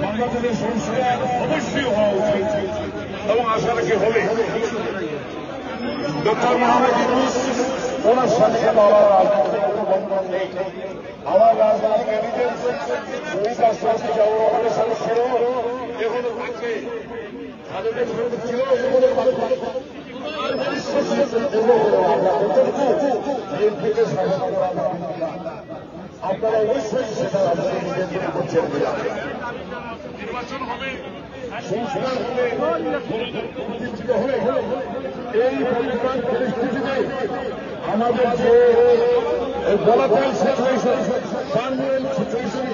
বাংলাদেশের সংস্কার অবশ্যই হওয়া উচিত এবং আশা রাখি হবে। ডক্টর মোহাম্মদ ইউনূস ওনার সাথে আমার রাজনৈতিক কোনো বন্ধন নেই। আমার রাজনৈতিক এলিজেন্স শহীদ রাষ্ট্রপতি জিয়াউর রহমানের সাথে ছিল, এখনো থাকবে। তাদের সাথে ছিল, এখনো থাকবে। বিএনপিকে স্বাগত করা আপনারা অবশ্যই সেটা আপনাদের নিজেদের করছেন বলে নির্বাচন হবে, সংস্কার হবে, এই পরিষ্কার পরিস্থিতিতে আমাদের যে ভোলাটাইল সিচুয়েশন, সানওয়েল সিচুয়েশন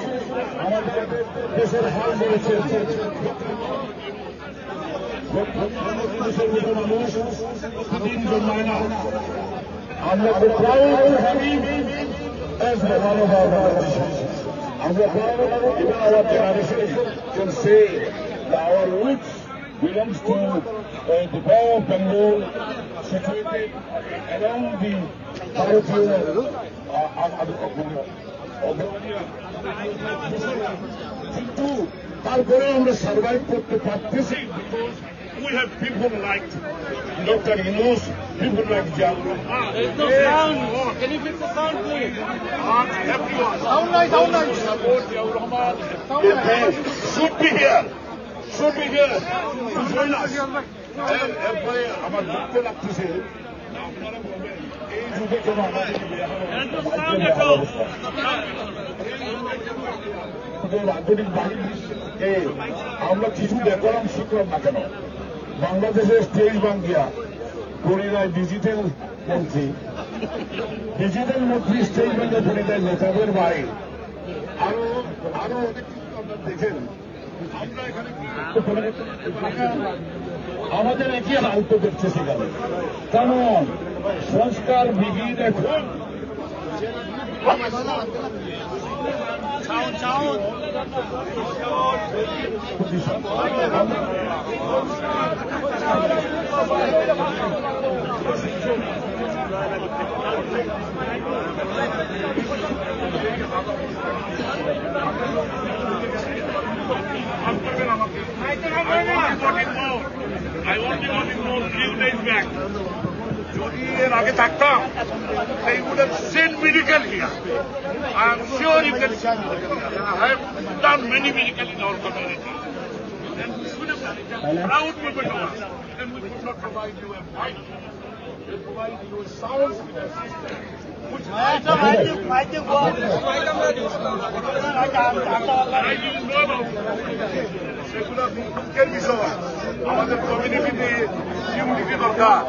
আমাদের দেশের হাল ধরেছে। আমরা খুব proud having as one of our politicians. Our generation can say that our roots belongs to the Bay of Bengal, situated around the কিন্তু তারপরে আমরা সার্ভাইভ করতে পারতেছি। We have people like Dr. Yunus, people like Jiaur Rahman. There's no sound. Can you fix the sound, please? Everyone. Sound nice. Support Jiaur Rahman. Should be here. Should be here to join us. এরপরে আমার দুঃখ লাগতেছে আপনারা বলবেন এই যুগে কেন আমাদের আধুনিক বাহিনীকে আমরা কিছু দেখলাম শিখলাম না কেন? বাংলাদেশের স্টেজ বাঙ্গিয়া পরিণয় ডিজিটাল মন্ত্রী স্টেজ বাঙ্গিয়া পরিণয় নেতাদের বাইরে আরো অনেক কিছু আপনারা দেখেন। আমরা এখানে আমাদের একই হাল তো দেখছে সেখানে। কেমন সংস্কার বিগিন এখন I only got it more few days back. যদি এর আগে থাকতাম, they would have sent medical here. I am sure you can send medical here. I have done many medical in our community. And we should have done it. Proud people to us. And we could not provide you a mic. We provide you a sound system. Which I didn't know about. সেগুলো দুঃখের বিষয়। আমাদের কমিউনিটিতে unity দরকার।